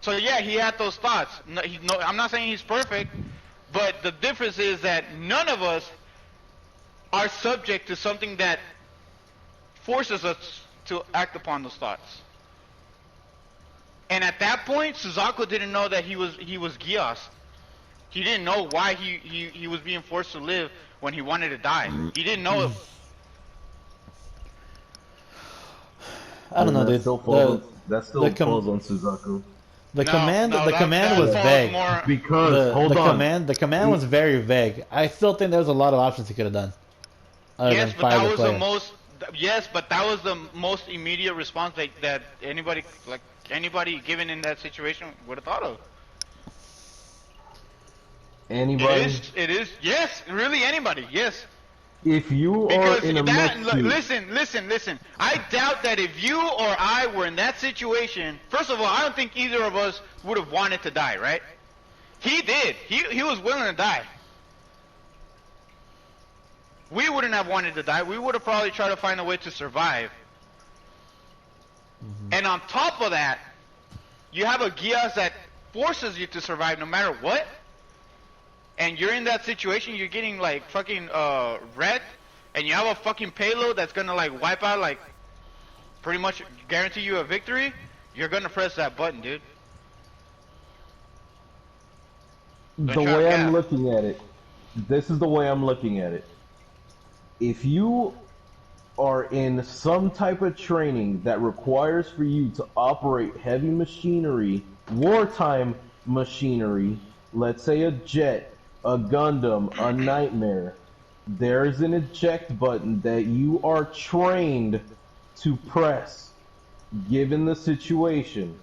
So yeah, he had those thoughts. No, I'm not saying he's perfect, but the difference is that none of us are subject to something that forces us to act upon those thoughts. And at that point, Suzaku didn't know that he was Geass. He didn't know why he was being forced to live when he wanted to die. He didn't know it. I don't know, dude. That still falls on Suzaku. The command was vague. Because the command was very vague. I still think there was a lot of options he could have done. Yes, but that was the most. Yes, but that was the most immediate response that anybody given in that situation would have thought of. Anybody? It is. Yes, really anybody. Yes. If you are in a listen. I doubt that if you or I were in that situation, first of all, I don't think either of us would have wanted to die, right? He did. He was willing to die. We wouldn't have wanted to die. We would have probably tried to find a way to survive. And on top of that, you have a Geass that forces you to survive no matter what. And you're in that situation, you're getting like fucking wrecked, and you have a fucking payload that's gonna like wipe out, like pretty much guarantee you a victory. You're gonna press that button, dude. The way I'm looking at it, this is the way I'm looking at it. If you are in some type of training that requires for you to operate heavy machinery, wartime machinery, let's say a jet, a Gundam, a Nightmare, there's an eject button that you are trained to press, given the situation.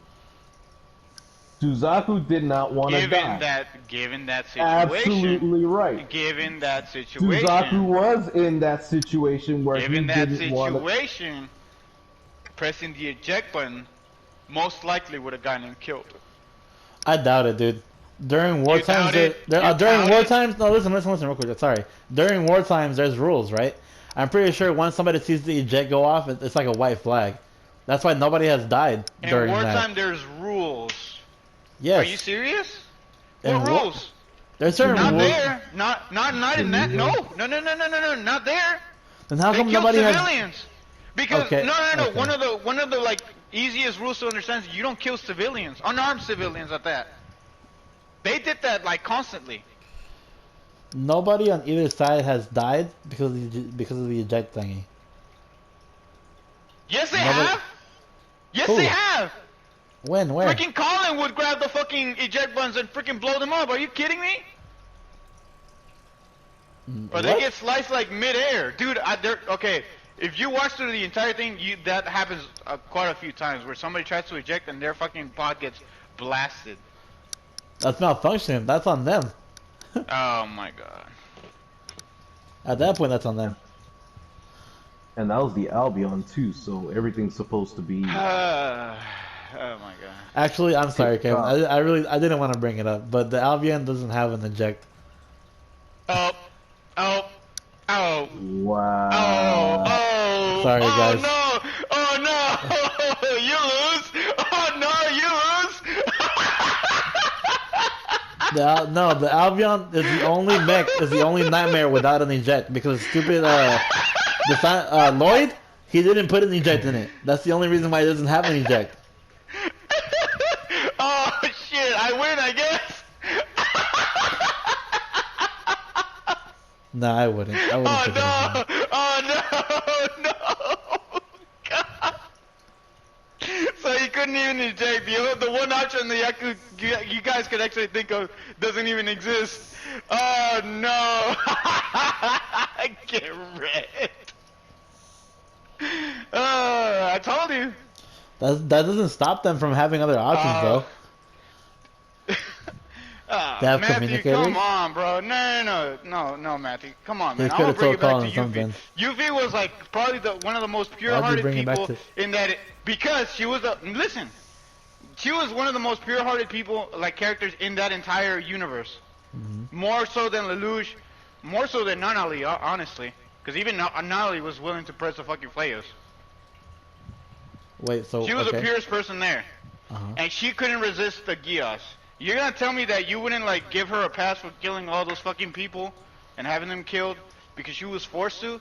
Suzaku did not want to die. Given that situation. Absolutely right. Given that situation. Suzaku was in that situation where he didn't want to... Given that situation, pressing the eject button most likely would have gotten him killed. I doubt it, dude. During war times, no, listen real quick. Sorry. During war times, there's rules, right? I'm pretty sure once somebody sees the eject go off, it's like a white flag. That's why nobody has died during that. In wartime, there's rules. Yes. Are you serious? What rules? There's certain rules. Not there. Not in that. No. Not there. Then how come nobody has civilians? Because no. One of the like easiest rules to understand is you don't kill civilians, unarmed civilians at that. They did that like constantly. Nobody on either side has died because of the eject thingy. Yes, they have. Yes, they have. When? Where? Freaking Colin would grab the fucking eject buttons and freaking blow them up. Are you kidding me? Or they get sliced like mid-air, dude. Okay. If you watch through the entire thing, that happens quite a few times where somebody tries to eject and their fucking pod gets blasted. That's malfunctioning. That's on them. Oh my god. At that point, that's on them. And that was the Albion too, so everything's supposed to be... Oh my god. Actually, I'm sorry, Kevin. I didn't want to bring it up, but the Albion doesn't have an eject. Oh. Wow. Oh. Sorry, guys. Oh no. You lose. Oh no, you lose. The Albion is the only mech, is the only nightmare without an eject because stupid Lloyd, he didn't put an eject in it. That's the only reason why it doesn't have an eject. Oh shit! I win, I guess. Nah, I wouldn't. Oh no! Oh no! God. So he couldn't even eject. The one option that you guys could actually think of doesn't even exist. Oh no! Get wrecked. I told you. That doesn't stop them from having other options, though. They have Matthew, come on, bro. No, Matthew. Come on, man. I'm gonna bring it back to Yuffie. Yuffie was like probably one of the most pure-hearted people in that because she was she was one of the most pure-hearted people, like characters in that entire universe. More so than Lelouch, more so than Nunnally, honestly. Because even Nunnally was willing to press the fucking Flayos. Wait, so she was the purest person there. and she couldn't resist the Geass. You're gonna tell me that you wouldn't like give her a pass for killing all those fucking people and having them killed because she was forced to?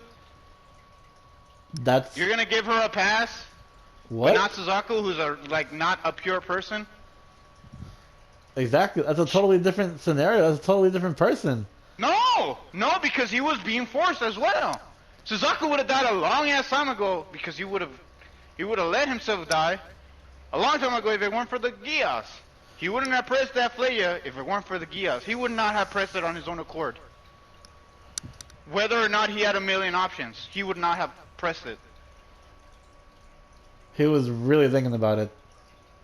You're gonna give her a pass? What? But not Suzaku, who's not a pure person? Exactly. That's a totally different scenario. That's a totally different person. No, because he was being forced as well. Suzaku would have died a long ass time ago because he would have let himself die a long time ago if it weren't for the Geass. He wouldn't have pressed that flare if it weren't for the Geass. He would not have pressed it on his own accord. Whether or not he had a million options, he would not have pressed it. He was really thinking about it.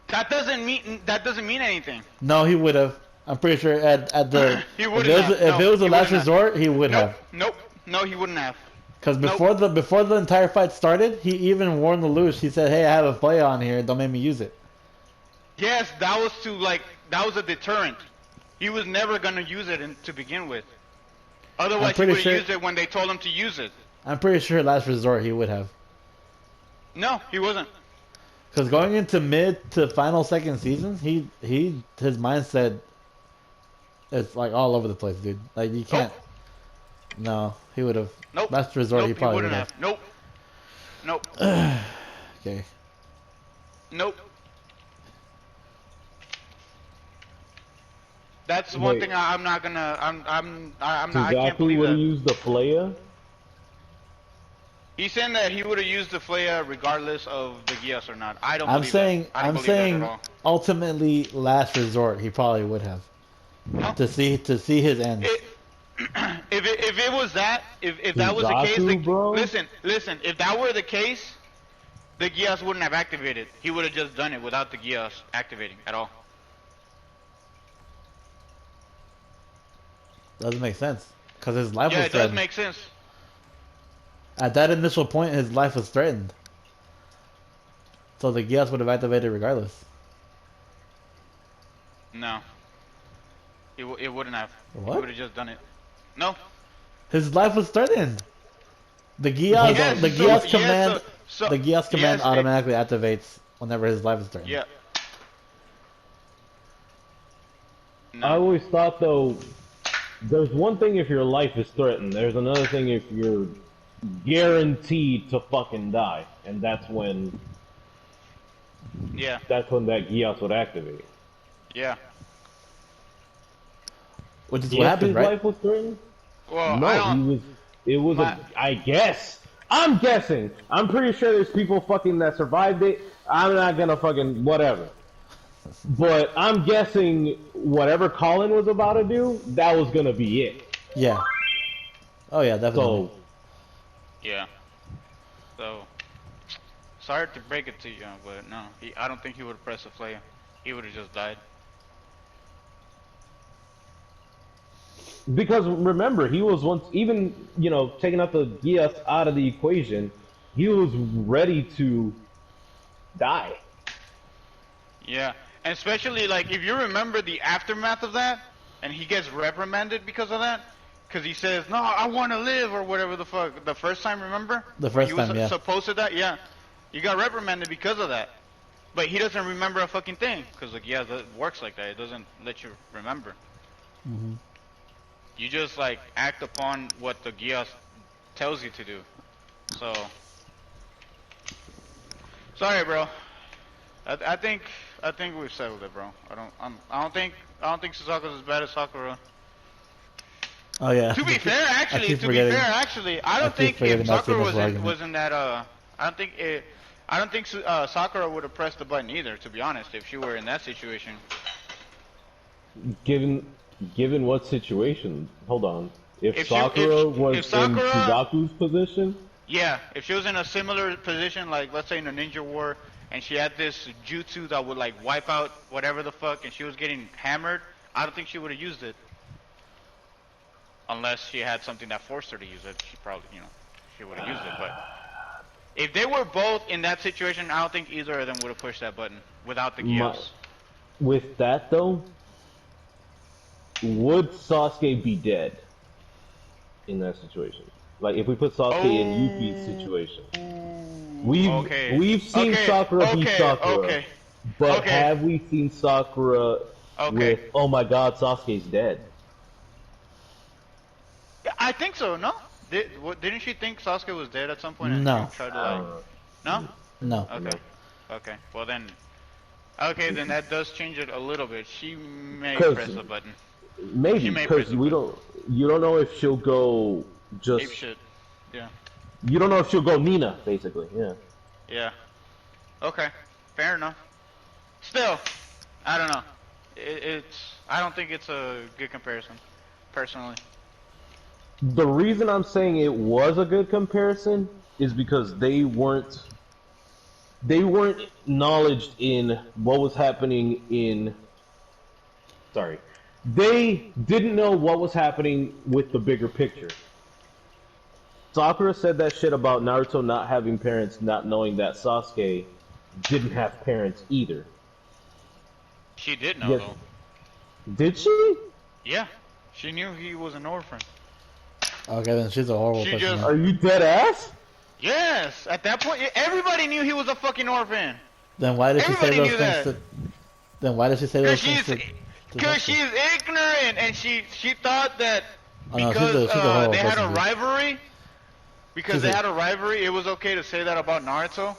That doesn't mean anything. No, he would have. I'm pretty sure at the he wouldn't if it was a last resort, he would have. Nope. No, he wouldn't have. Because before the entire fight started, he even warned the Lelouch. He said, "Hey, I have a play on here. Don't make me use it." Yes, that was a deterrent. He was never gonna use it to begin with. Otherwise, he would have used it when they told him to use it. I'm pretty sure last resort he would have. No, he wasn't. Because going into mid to final second season, his mindset is like all over the place, dude. Like you can't. No, he would have. Nope. Last resort, he probably would have. Nope. Okay. Nope. That's one thing I'm not gonna. I'm not. I can't believe that. Suzaku would have used the flare. He's saying that he would have used the flare regardless of the Geass or not. I don't. I'm saying ultimately last resort he probably would have. No. To see his end. If it was that, if that was the case, listen, if that were the case, the Geass wouldn't have activated. He would have just done it without the Geass activating at all. Doesn't make sense. Because his life was threatened. Yeah, it does make sense. At that initial point, his life was threatened. So the Geass would have activated regardless. No. It wouldn't have. What? He would have just done it. No. His life was threatened. The Geass, the Geass command automatically activates whenever his life is threatened. Yeah. No. I always thought though, there's one thing if your life is threatened. There's another thing if you're guaranteed to fucking die, and that's when. Yeah. That's when that Geass would activate. Yeah. Which is what happened, right? Life was threatened? Well, no, it was I guess. I'm guessing. I'm pretty sure there's people fucking that survived it. I'm not gonna fucking whatever. But I'm guessing whatever Colin was about to do, that was gonna be it. Yeah. Oh yeah, definitely. Yeah. So, sorry to break it to you, but no, I don't think he would have pressed the flare. He would have just died. Because remember, he was once, even, taking out the Geass out of the equation, he was ready to die. Yeah, and especially, if you remember the aftermath of that, and he gets reprimanded because of that, because he says, no, I want to live, or whatever the fuck, the first time, remember? The first time, yeah. He was supposed to die, yeah. You got reprimanded because of that. But he doesn't remember a fucking thing, because, it works like that. It doesn't let you remember. Mm-hmm. You just act upon what the Geass tells you to do. So sorry, bro. I think we've settled it, bro. I don't think Suzaku's as bad as Sakura. Oh yeah. To be fair, actually, I don't think if Sakura was in that I don't think Sakura would have pressed the button either. To be honest, if she were in that situation. Given what situation? Hold on. If Sakura was in Suzaku's position? Yeah, if she was in a similar position, let's say in a ninja war, and she had this jutsu that would wipe out whatever the fuck, and she was getting hammered, I don't think she would have used it. Unless she had something that forced her to use it, she probably, she would have used it. But if they were both in that situation, I don't think either of them would have pushed that button without the Geass. With that though, would Sasuke be dead in that situation? If we put Sasuke in Yuki's situation, we've seen Sakura be Sakura. But Okay. have we seen Sakura with, oh my god, Sasuke's dead? Yeah, I think so. No, didn't she think Sasuke was dead at some point and No. she tried to like? No. No. Okay. Okay. Well then. Okay, then that does change it a little bit. She may press the button. Maybe because you don't know if she'll go just. Ape shit. Yeah. You don't know if she'll go Nina, basically. Yeah. Yeah. Okay. Fair enough. Still, I don't know. I don't think it's a good comparison, personally. The reason I'm saying it was a good comparison is because they weren't knowledged in what was happening in. Sorry, they didn't know what was happening with the bigger picture. Sakura said that shit about Naruto not having parents, not knowing that Sasuke didn't have parents either. She did know, though. Did she? Yeah. She knew he was an orphan. Okay, then she's a horrible person. Are you dead ass? Yes. At that point, everybody knew he was a fucking orphan. Then why did she say those things Then why did she say those things Because she's ignorant, and she thought that because they had a rivalry, it was okay to say that about Naruto.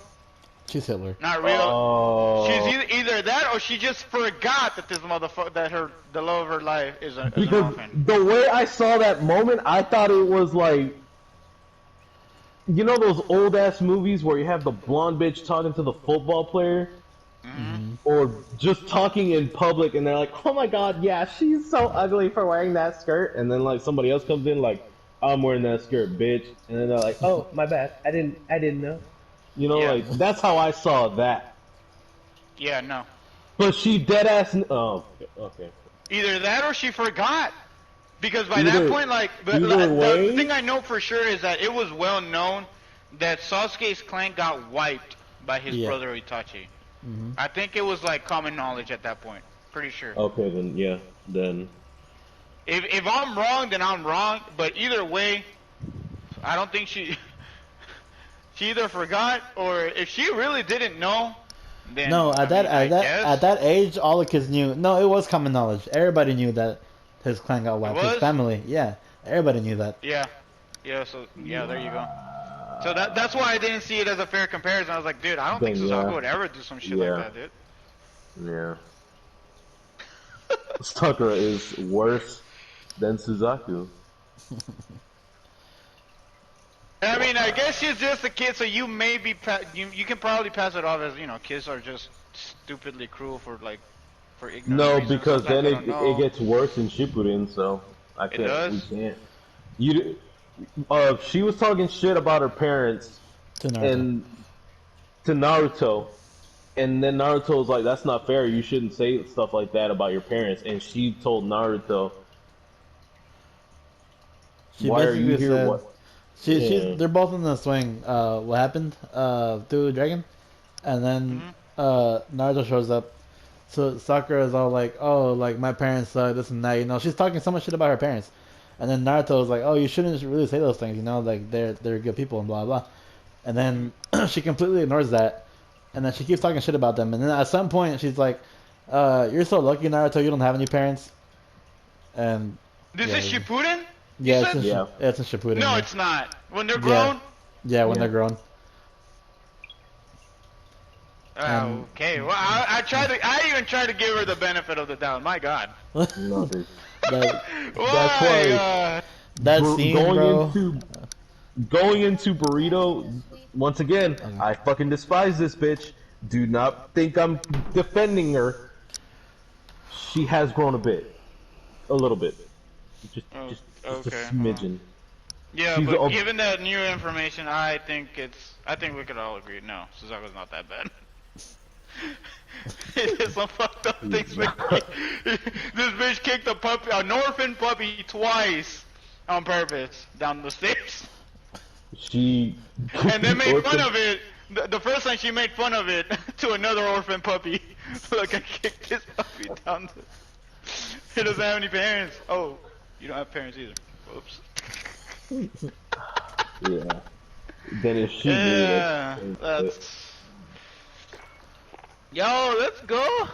She's Hitler. Not real. Oh. She's either that or she just forgot that this motherfucker, the love of her life is an orphan. The way I saw that moment, I thought it was like, you know those old ass movies where you have the blonde bitch talking to the football player? Mm-hmm. Or just talking in public and they're like, oh my god, yeah, she's so ugly for wearing that skirt. And then like somebody else comes in like, I'm wearing that skirt, bitch. And then they're like, oh, my bad. I didn't know. You know, like, that's how I saw that. Yeah, no. But she dead ass. Oh, okay. Either that or she forgot. Because by that point, like, the thing I know for sure is that it was well known that Sasuke's clan got wiped by his brother Itachi. Mm-hmm. I think it was like common knowledge at that point. Pretty sure. Okay, then, yeah. Then. If I'm wrong, then I'm wrong. But either way, I don't think she. She either forgot, or if she really didn't know, then no. At that age, all the kids knew. No, it was common knowledge. Everybody knew that his clan got wiped. His family, yeah, everybody knew that. Yeah, yeah. So yeah, there you go. So that's why I didn't see it as a fair comparison. I was like, dude, I don't think Suzaku would ever do some shit like that, dude. Yeah. Sakura is worse than Suzaku. I mean, I guess she's just a kid, so you may be you can probably pass it off as, you know, kids are just stupidly cruel for ignorance. No, because then it gets worse in Shippuden, so I can't. We can't. She was talking shit about her parents to Naruto, and then Naruto was like, "That's not fair. You shouldn't say stuff like that about your parents." And she told Naruto, "Why are you here? What?" They're both in the swing. What happened? Through the dragon, and then Naruto shows up. So Sakura is all like, "Oh, like my parents suck, this and that." You know, she's talking so much shit about her parents, and then Naruto is like, "Oh, you shouldn't really say those things. You know, like they're good people and blah blah." And then she completely ignores that, and then she keeps talking shit about them. And then at some point, she's like, "You're so lucky, Naruto. You don't have any parents." And this is Shippuden. Yeah, it's in Shippuden. No, it's not. When they're grown? Yeah, when they're grown. Okay, well, I even tried to give her the benefit of the doubt. My God. Nothing. That's why. That scene, going into Burrito, once again, I fucking despise this bitch. Do not think I'm defending her. She has grown a little bit. Just a smidgen. Yeah, but given that new information, I think we could all agree. No, Suzaku's not that bad. It is some fucked up things. This bitch kicked an orphan puppy twice on purpose down the stairs. And then made fun of it. The first time she made fun of it to another orphan puppy. Look, I kicked this puppy down the. He doesn't have any parents. Oh. You don't have parents either. Whoops. Yeah. Then if she that's... Yo, let's go.